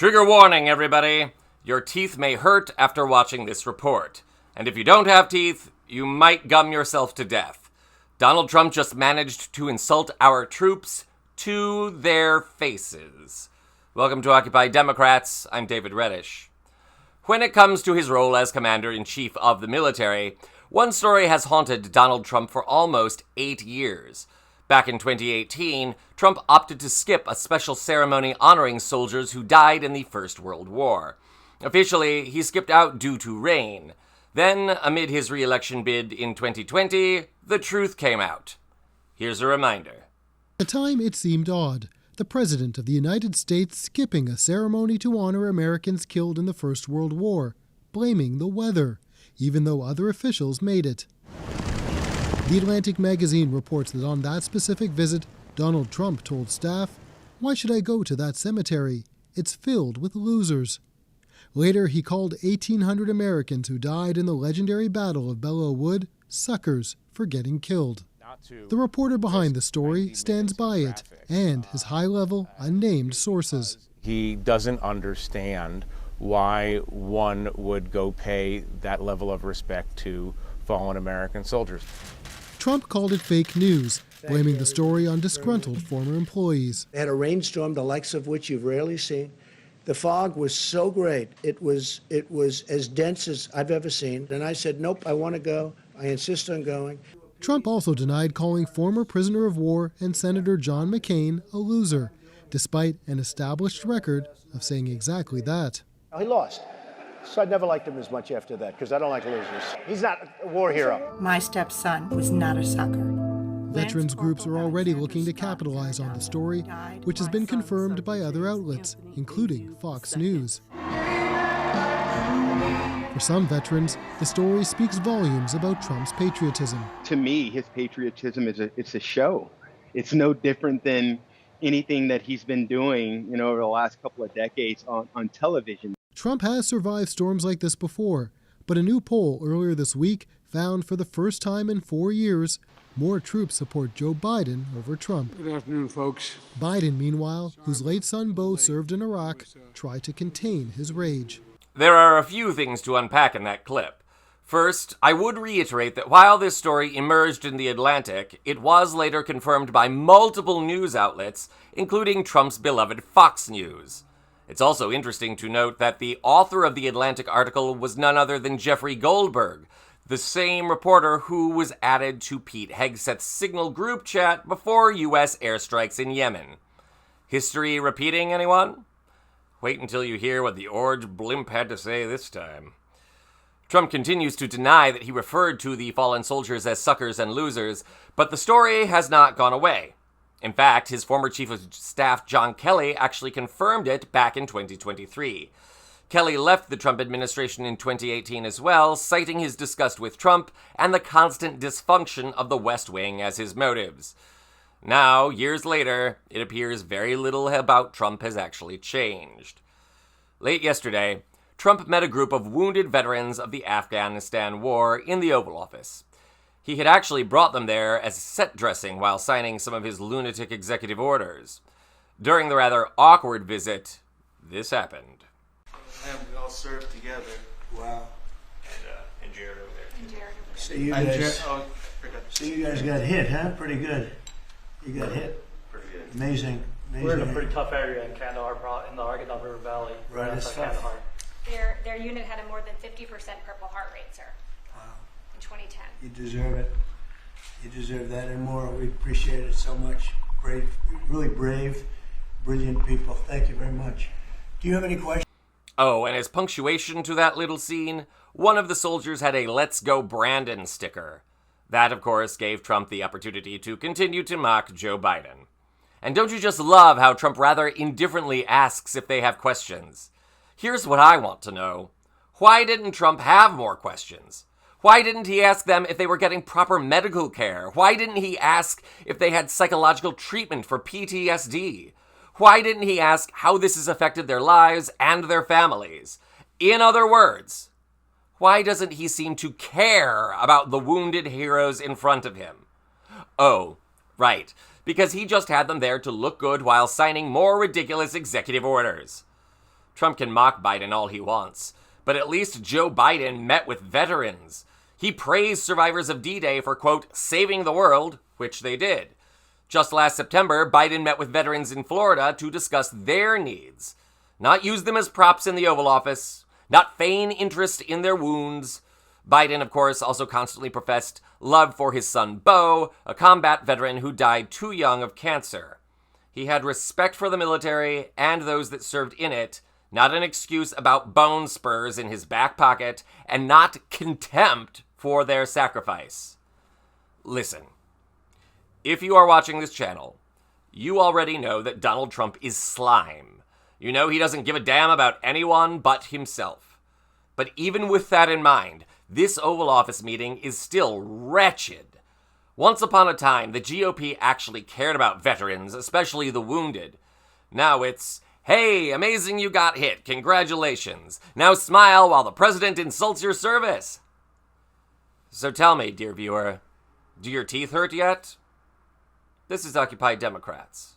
Trigger warning, everybody. Your teeth may hurt after watching this report. And if you don't have teeth, you might gum yourself to death. Donald Trump just managed to insult our troops to their faces. Welcome to Occupy Democrats. I'm David Reddish. When it comes to his role as Commander-in-Chief of the military, one story has haunted Donald Trump for almost 8 years. Back in 2018, Trump opted to skip a special ceremony honoring soldiers who died in the First World War. Officially, he skipped out due to rain. Then, amid his re-election bid in 2020, the truth came out. Here's a reminder. At the time, it seemed odd. The President of the United States skipping a ceremony to honor Americans killed in the First World War, blaming the weather, even though other officials made it. The Atlantic magazine reports that on that specific visit, Donald Trump told staff, "Why should I go to that cemetery? It's filled with losers." Later, he called 1,800 Americans who died in the legendary Battle of Belleau Wood suckers for getting killed. The reporter behind the story stands by it and his high-level, unnamed sources. He doesn't understand why one would go pay that level of respect to fallen American soldiers. Trump called it fake news, blaming the story on disgruntled former employees. They had a rainstorm, the likes of which you've rarely seen. The fog was so great, it was as dense as I've ever seen. And I said, nope, I want to go. I insist on going. Trump also denied calling former prisoner of war and Senator John McCain a loser, despite an established record of saying exactly that. He lost. So I never liked him as much after that, because I don't like losers. He's not a war hero. My stepson was not a sucker. Veterans groups are already looking to capitalize on the story, which has been confirmed by other outlets, including Fox News. For some veterans, the story speaks volumes about Trump's patriotism. To me, his patriotism it's a show. It's no different than anything that he's been doing, over the last couple of decades on television. Trump has survived storms like this before, but a new poll earlier this week found for the first time in 4 years, more troops support Joe Biden over Trump. Good afternoon, folks. Biden, meanwhile, whose late son Beau served in Iraq, tried to contain his rage. There are a few things to unpack in that clip. First, I would reiterate that while this story emerged in The Atlantic, it was later confirmed by multiple news outlets, including Trump's beloved Fox News. It's also interesting to note that the author of the Atlantic article was none other than Jeffrey Goldberg, the same reporter who was added to Pete Hegseth's Signal group chat before U.S. airstrikes in Yemen. History repeating, anyone? Wait until you hear what the orange blimp had to say this time. Trump continues to deny that he referred to the fallen soldiers as suckers and losers, but the story has not gone away. In fact, his former chief of staff, John Kelly, actually confirmed it back in 2023. Kelly left the Trump administration in 2018 as well, citing his disgust with Trump and the constant dysfunction of the West Wing as his motives. Now, years later, it appears very little about Trump has actually changed. Late yesterday, Trump met a group of wounded veterans of the Afghanistan war in the Oval Office. He had actually brought them there as set dressing while signing some of his lunatic executive orders. During the rather awkward visit, this happened. And we all served together. Wow. And Jared over there. So you guys got hit, huh? Pretty good. You got hit. Pretty good. Amazing. We're in a pretty tough area in Kandahar, in the Arghandab River Valley, right outside Kandahar. Their unit had a more than 50% Purple Heart rate, sir. Wow. In 2010. You deserve it. You deserve that and more. We appreciate it so much. Brave, really brave, brilliant people. Thank you very much. Do you have any questions? Oh, and as punctuation to that little scene, one of the soldiers had a "Let's Go Brandon" sticker. That, of course, gave Trump the opportunity to continue to mock Joe Biden. And don't you just love how Trump rather indifferently asks if they have questions? Here's what I want to know. Why didn't Trump have more questions? Why didn't he ask them if they were getting proper medical care? Why didn't he ask if they had psychological treatment for PTSD? Why didn't he ask how this has affected their lives and their families? In other words, why doesn't he seem to care about the wounded heroes in front of him? Oh, right, because he just had them there to look good while signing more ridiculous executive orders. Trump can mock Biden all he wants, but at least Joe Biden met with veterans. He praised survivors of D-Day for, quote, saving the world, which they did. Just last September, Biden met with veterans in Florida to discuss their needs. Not use them as props in the Oval Office, not feign interest in their wounds. Biden, of course, also constantly professed love for his son Beau, a combat veteran who died too young of cancer. He had respect for the military and those that served in it, not an excuse about bone spurs in his back pocket, and not contempt for their sacrifice. Listen, if you are watching this channel, you already know that Donald Trump is slime. You know he doesn't give a damn about anyone but himself. But even with that in mind, this Oval Office meeting is still wretched. Once upon a time, the GOP actually cared about veterans, especially the wounded. Now it's, hey, amazing you got hit, congratulations. Now smile while the president insults your service. So tell me, dear viewer, do your teeth hurt yet? This is Occupy Democrats.